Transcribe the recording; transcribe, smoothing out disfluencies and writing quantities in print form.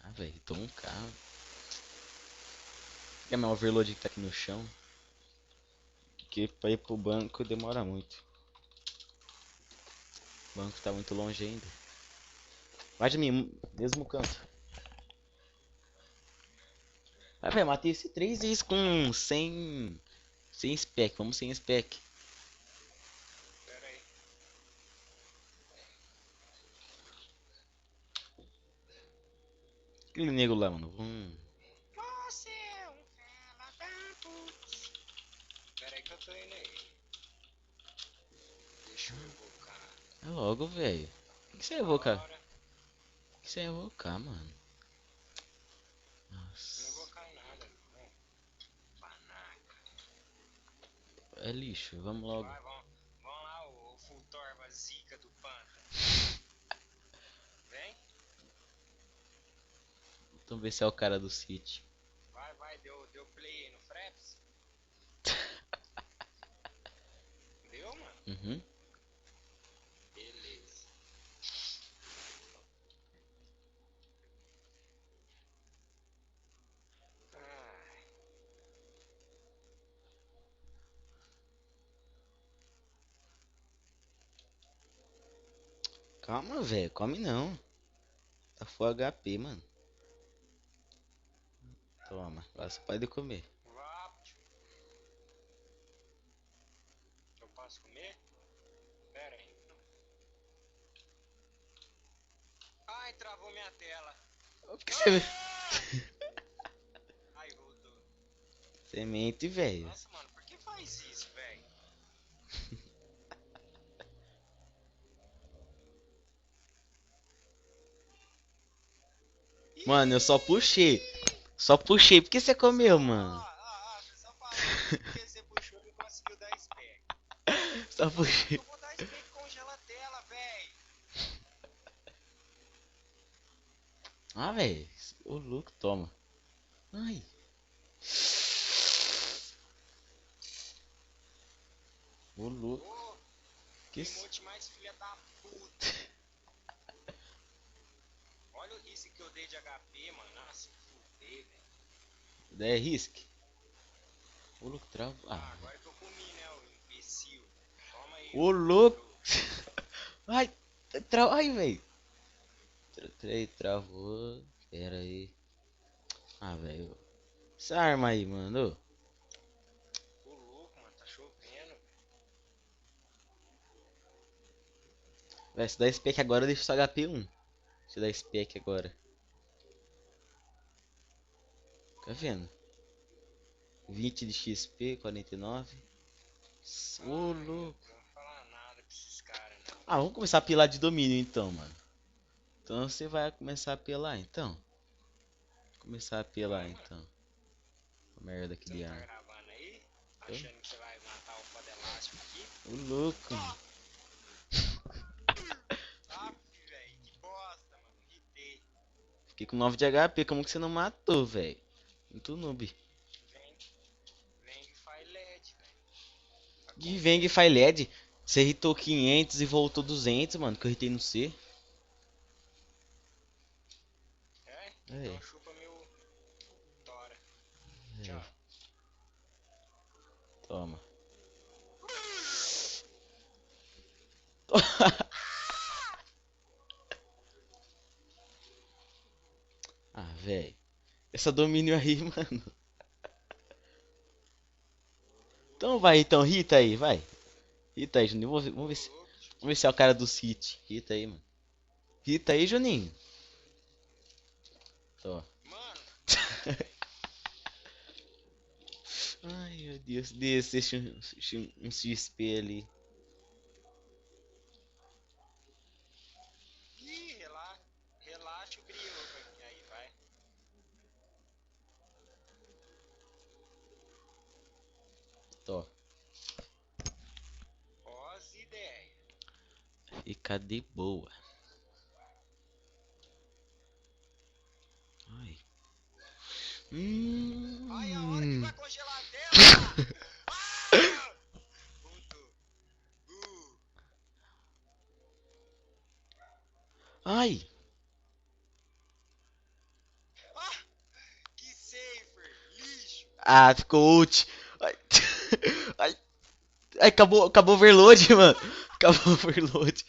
Ah, velho, toma um carro. É meu overload que tá aqui no chão. Que pra ir pro banco demora muito. O banco tá muito longe ainda. Vai de mim, mesmo canto. Ah, velho, matei esse 3 vezes com 100. Sem spec, vamos sem spec. Pera aí. Aquele nego lá, mano. Você é um fela da putz. Pera aí que eu tô indo aí. Deixa eu evocar. É logo, velho. O que você Na invocar? hora. O que você invocar, mano? Não Nossa. evocar nada. Não. Panaca. É lixo, vamos logo. Vai, vamos lá, o Fultorva Zica do Panta. Vem. Vamos ver se é o cara do City. Vai, deu play aí no Fraps? Deu, mano? Uhum. Beleza. Ai, Calma, velho. Come não. Tá full HP, mano. Toma. Agora você pode comer. Vapt. Eu posso comer? Pera aí. Ai, travou minha tela. O que você... Ah! Ai, voltou. Semente, velho. Nossa, mano, por que faz isso, velho? Mano, eu só puxei. Ih! Só puxei. Por que você Só, comeu, mano? você só falou que porque você puxou e não conseguiu dar spec. Só Mano, como que puxei. eu vou dar spec e congela a tela, velho? Ah, velho. O louco, toma. Ai. O louco. Ô, Que... emote mais filha da puta. Olha o risco que eu dei de HP, mano. Ah, se fuder, velho. Daí é risk. O louco trava. Ah, Ah, velho. agora que eu comi, né, o imbecil. Toma aí, O ô louco. trouxa. Ai. Ai, velho. Travou. Pera aí. Ah, velho. Essa arma aí, mano. Ô louco, mano, tá chovendo. Vai, se dar spec agora, deixa só HP 1. Se dar spec agora. Tá vendo? 20 de XP, 49. Ô, Ai, meu louco. Deus, não vou falar nada pra esses caras, não. Ah, vamos começar a pilar de domínio então, mano. Então você vai começar a pilar então. Começar a pilar Vamos, mano. então. Merda aqui Você de não tá arma. gravando aí? Tô? Achando que você vai matar o foda elástico aqui? Ô, louco, mano. Top! Aff, velho, que bosta, mano. Irritei. Fiquei com 9 de HP. Como que você não matou, velho? Muito noob. Vem, vem e faz LED, velho. De Veng Acontece. Fire LED. Você hitou 500 e voltou 200, mano. Que eu hitei no C. É? Então É, chupa meu Tora. é. Tchau. Toma. Ah, velho. Essa domínio aí, mano. Então vai, então. Hita aí, vai. Hita aí, Juninho. Ô, Vamos ver se, louco. vamos ver se é o cara do City. Hita aí, mano. Hita aí, Juninho. Tô. Mano, para, velho. Ai, meu Deus. Deixa um XP ali. Ih, relaxa o brioco aqui. Aí, vai. Tô. Pós ideia. Fica de boa. Ai. Ai, a hora que Hum. vai congelar a tela! Ah! Voltou. Uh. Ai. Ah, ficou ult. Ai, ai, ai, acabou o overload, mano. Acabou o overload.